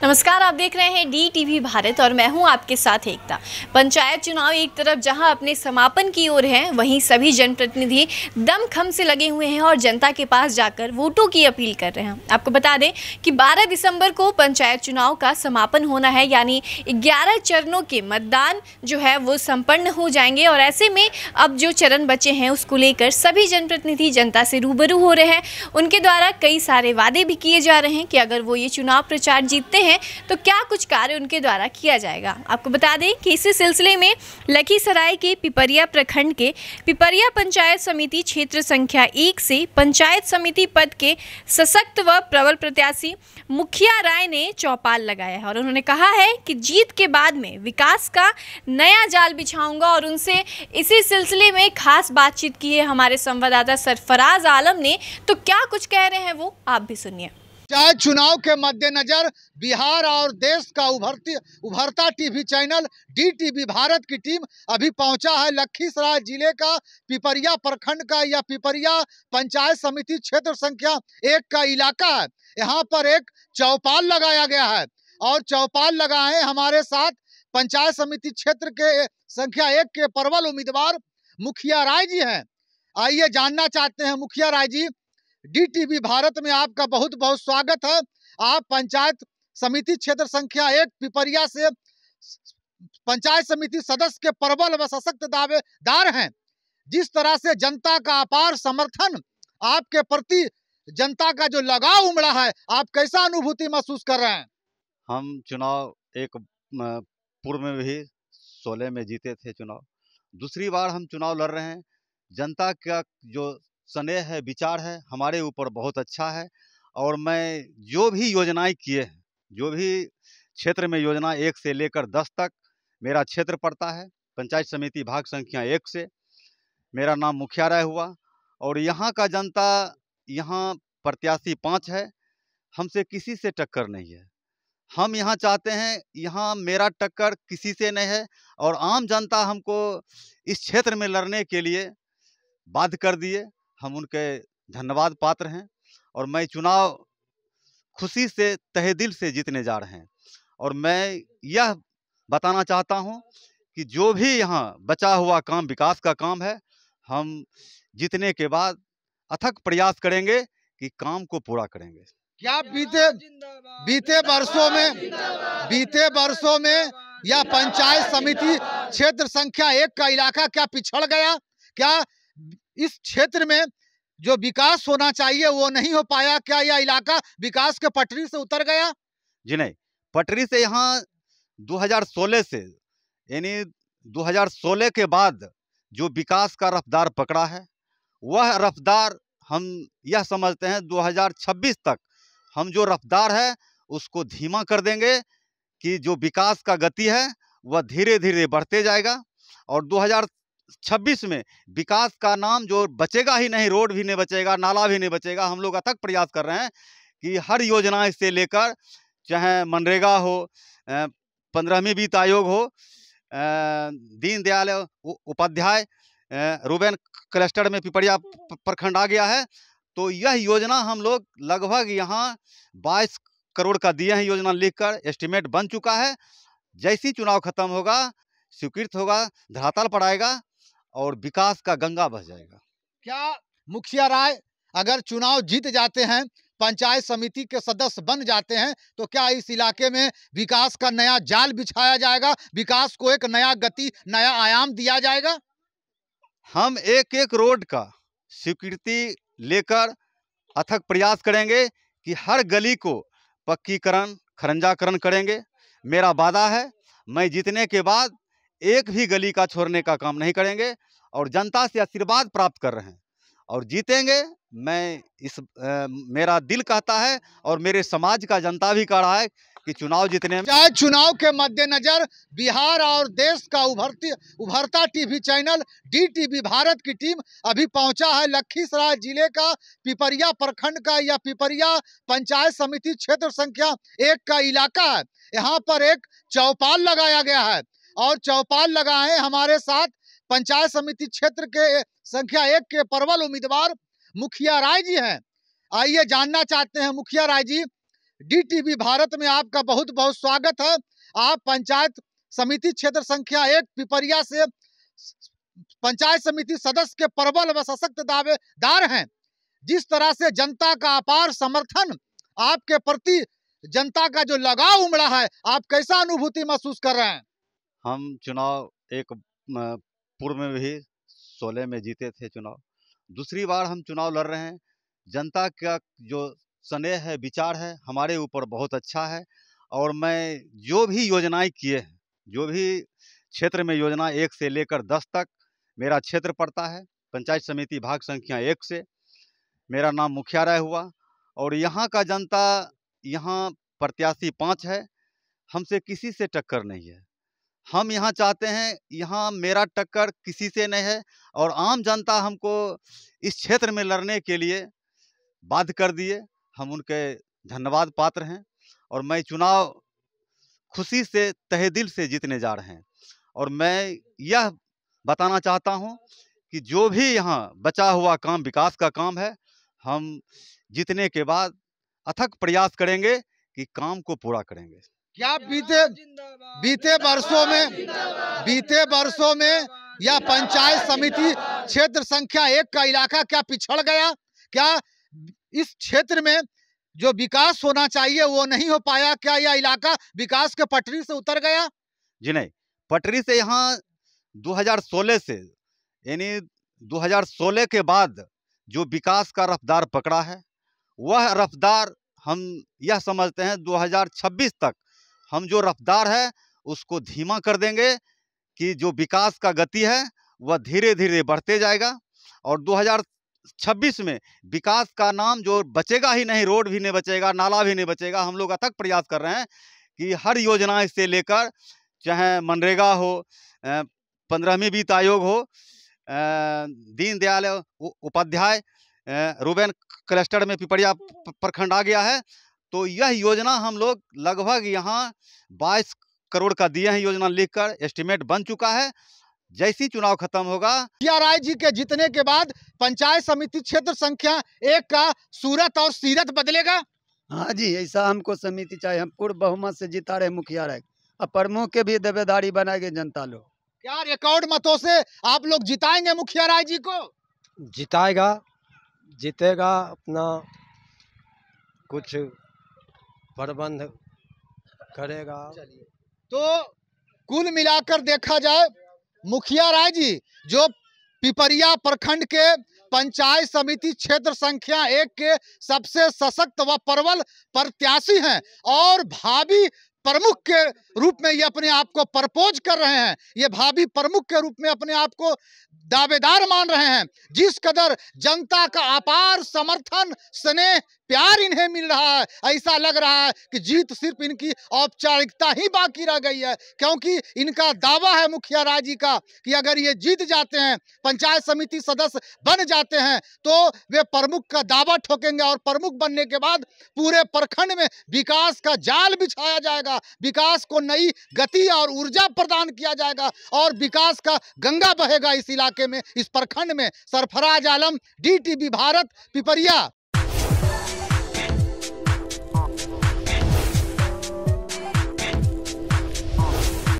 नमस्कार, आप देख रहे हैं DTV भारत और मैं हूं आपके साथ एकता। पंचायत चुनाव एक तरफ जहां अपने समापन की ओर हैं, वहीं सभी जनप्रतिनिधि दमखम से लगे हुए हैं और जनता के पास जाकर वोटों की अपील कर रहे हैं। आपको बता दें कि 12 दिसंबर को पंचायत चुनाव का समापन होना है, यानी 11 चरणों के मतदान जो है वो संपन्न हो जाएंगे और ऐसे में अब जो चरण बचे हैं उसको लेकर सभी जनप्रतिनिधि जनता से रूबरू हो रहे हैं। उनके द्वारा कई सारे वादे भी किए जा रहे हैं कि अगर वो ये चुनाव प्रचार जीतते हैं तो क्या कुछ कार्य उनके द्वारा किया जाएगा। आपको बता दें कि इसी सिलसिले में लखीसराय के पिपरिया प्रखंड के पिपरिया पंचायत समिति क्षेत्र संख्या 1 से पंचायत समिति पद के सशक्त व प्रबल प्रत्याशी मुखिया राय ने चौपाल लगाया है और उन्होंने कहा है कि जीत के बाद में विकास का नया जाल बिछाऊंगा। और उनसे इसी सिलसिले में खास बातचीत की है हमारे संवाददाता सरफराज आलम ने। तो क्या कुछ कह रहे हैं वो आप भी सुनिए। पंचायत चुनाव के मद्देनजर बिहार और देश का उभरता टीवी चैनल DTV भारत की टीम अभी पहुंचा है लखीसराय जिले का पिपरिया प्रखंड का या पिपरिया पंचायत समिति क्षेत्र संख्या 1 का इलाका है। यहां पर एक चौपाल लगाया गया है और चौपाल लगाए हमारे साथ पंचायत समिति क्षेत्र के संख्या 1 के प्रबल उम्मीदवार मुखिया राय जी हैं। आइए जानना चाहते हैं मुखिया राय जी, DTV भारत में आपका बहुत बहुत स्वागत है। आप पंचायत समिति क्षेत्र संख्या 1 पिपरिया से पंचायत समिति सदस्य के प्रबल व सशक्त दावेदार हैं। जिस तरह से जनता का अपार समर्थन आपके प्रति, जनता का जो लगाव उमड़ा है, आप कैसा अनुभूति महसूस कर रहे हैं? हम चुनाव एक पूर्व में भी 16 में जीते थे चुनाव। दूसरी बार हम चुनाव लड़ रहे हैं। जनता का जो स्नेह है, विचार है, हमारे ऊपर बहुत अच्छा है। और मैं जो भी योजनाएं किए हैं, जो भी क्षेत्र में योजना 1 से लेकर 10 तक मेरा क्षेत्र पड़ता है। पंचायत समिति भाग संख्या 1 से मेरा नाम मुखिया राय हुआ और यहाँ का जनता, यहाँ प्रत्याशी 5 है, हमसे किसी से टक्कर नहीं है। हम यहाँ चाहते हैं, यहाँ मेरा टक्कर किसी से नहीं है और आम जनता हमको इस क्षेत्र में लड़ने के लिए बाध्य कर दिए। हम उनके धन्यवाद पात्र हैं और मैं चुनाव खुशी से तहे दिल से जीतने जा रहे हैं। और मैं यह बताना चाहता हूं कि जो भी यहाँ बचा हुआ काम, विकास का काम है, हम जीतने के बाद अथक प्रयास करेंगे कि काम को पूरा करेंगे। क्या बीते वर्षों में यह पंचायत समिति क्षेत्र संख्या 1 का इलाका क्या पिछड़ गया? क्या इस क्षेत्र में जो विकास होना चाहिए वो नहीं हो पाया? क्या यह इलाका विकास के पटरी से उतर गया? जी नहीं, पटरी से यहाँ 2016 से, यानी 2016 के बाद जो विकास का रफ्तार पकड़ा है, वह रफ्तार हम यह समझते हैं 2026 तक हम जो रफ्तार है उसको धीमा कर देंगे कि जो विकास का गति है वह धीरे धीरे बढ़ते जाएगा। और 2026 में विकास का नाम जो बचेगा ही नहीं, रोड भी नहीं बचेगा, नाला भी नहीं बचेगा। हम लोग अथक प्रयास कर रहे हैं कि हर योजना से लेकर, चाहे मनरेगा हो, 15वीं वित्त आयोग हो, दीनदयाल उपाध्याय रूबेन क्लस्टर में पिपरिया प्रखंड आ गया है, तो यह योजना हम लोग लगभग यहाँ 22 करोड़ का दिए हैं। योजना लिखकर एस्टीमेट बन चुका है। जैसी चुनाव खत्म होगा, स्वीकृत होगा, धरातल पर आएगा और विकास का गंगा बह जाएगा। क्या मुखिया राय अगर चुनाव जीत जाते हैं, पंचायत समिति के सदस्य बन जाते हैं, तो क्या इस इलाके में विकास का नया जाल बिछाया जाएगा? विकास को एक नया गति, नया आयाम दिया जाएगा? हम एक एक रोड का स्वीकृति लेकर अथक प्रयास करेंगे कि हर गली को पक्कीकरण, खरंजाकरण करेंगे। मेरा वादा है, मैं जीतने के बाद एक भी गली का छोड़ने का काम नहीं करेंगे और जनता से आशीर्वाद प्राप्त कर रहे हैं और जीतेंगे। मैं मेरा दिल कहता है और मेरे समाज का जनता भी कह रहा है कि चुनाव जीतने में। चुनाव के मद्देनजर बिहार और देश का उभरता टीवी चैनल DTV भारत की टीम अभी पहुंचा है लखीसराय जिले का पिपरिया प्रखंड का या पिपरिया पंचायत समिति क्षेत्र संख्या 1 का इलाका है। यहाँ पर एक चौपाल लगाया गया है और चौपाल लगाए हमारे साथ पंचायत समिति क्षेत्र के संख्या 1 के प्रबल उम्मीदवार मुखिया राय जी हैं। आइए जानना चाहते हैं मुखिया राय जी, DTV भारत में आपका बहुत बहुत स्वागत है। आप पंचायत समिति क्षेत्र संख्या 1 पिपरिया से पंचायत समिति सदस्य के प्रबल व सशक्त दावेदार हैं। जिस तरह से जनता का अपार समर्थन आपके प्रति, जनता का जो लगाव उमड़ा है, आप कैसा अनुभूति महसूस कर रहे हैं? हम चुनाव एक पूर्व में भी 16 में जीते थे चुनाव। दूसरी बार हम चुनाव लड़ रहे हैं। जनता का जो स्नेह है, विचार है, हमारे ऊपर बहुत अच्छा है। और मैं जो भी योजनाएं किए हैं, जो भी क्षेत्र में योजना 1 से लेकर 10 तक मेरा क्षेत्र पड़ता है। पंचायत समिति भाग संख्या 1 से मेरा नाम मुखिया राय हुआ। और यहाँ का जनता, यहाँ प्रत्याशी 5 है, हमसे किसी से टक्कर नहीं है। हम यहाँ चाहते हैं, यहाँ मेरा टक्कर किसी से नहीं है। और आम जनता हमको इस क्षेत्र में लड़ने के लिए बाध्य कर दिए। हम उनके धन्यवाद पात्र हैं। और मैं चुनाव खुशी से, तहे दिल से जीतने जा रहे हैं। और मैं यह बताना चाहता हूं कि जो भी यहाँ बचा हुआ काम, विकास का काम है, हम जीतने के बाद अथक प्रयास करेंगे कि काम को पूरा करेंगे। क्या बीते वर्षों में यह पंचायत समिति क्षेत्र संख्या 1 का इलाका क्या पिछड़ गया? क्या इस क्षेत्र में जो विकास होना चाहिए वो नहीं हो पाया? क्या यह इलाका विकास के पटरी से उतर गया? जी नहीं, पटरी से यहाँ 2016 से, यानी 2016 के बाद जो विकास का रफ्तार पकड़ा है, वह रफ्तार हम यह समझते हैं 2026 तक हम जो रफ्तार है उसको धीमा कर देंगे कि जो विकास का गति है वह धीरे धीरे बढ़ते जाएगा। और 2026 में विकास का नाम जो बचेगा ही नहीं, रोड भी नहीं बचेगा, नाला भी नहीं बचेगा। हम लोग अथक प्रयास कर रहे हैं कि हर योजना से लेकर, चाहे मनरेगा हो, 15वीं वित्त आयोग हो, दीनदयाल उपाध्याय रूबेन क्लस्टर में पिपरिया प्रखंड आ गया है, तो यह योजना हम लोग लगभग यहाँ 22 करोड़ का दिए हैं। योजना लिखकर एस्टीमेट बन चुका है। जैसी चुनाव खत्म होगा, मुखिया राय जी के जीतने के बाद पंचायत समिति क्षेत्र संख्या 1 का सूरत और सीरत बदलेगा। हाँ जी, ऐसा हमको समिति चाहिए। हम पूर्ण बहुमत से जिता रहे मुखिया राय, अब प्रमुख के भी दावेदारी बनाएंगे जनता लोग। क्या रिकॉर्ड मतों से आप लोग जिताएंगे मुखिया राय जी को? जीतेगा। अपना कुछ प्रबंध करेगा। तो कुल मिलाकर देखा जाए, मुखिया राय जी जो पिपरिया प्रखंड के पंचायत समिति क्षेत्र संख्या 1 के सबसे सशक्त व प्रबल प्रत्याशी हैं और भावी प्रमुख के रूप में ये अपने आप को प्रपोज कर रहे हैं। ये भावी प्रमुख के रूप में अपने आप को दावेदार मान रहे हैं। जिस कदर जनता का अपार समर्थन, स्नेह, प्यार इन्हें मिल रहा है, ऐसा लग रहा है कि जीत सिर्फ इनकी औपचारिकता ही बाकी रह गई है। क्योंकि इनका दावा है मुखिया राय जी का कि अगर ये जीत जाते हैं, पंचायत समिति सदस्य बन जाते हैं, तो वे प्रमुख का दावा ठोकेंगे और प्रमुख बनने के बाद पूरे प्रखंड में विकास का जाल बिछाया जाएगा, विकास को नई गति और ऊर्जा प्रदान किया जाएगा और विकास का गंगा बहेगा इस इलाके में, इस प्रखंड में। सरफराज आलम, DTV भारत, पिपरिया।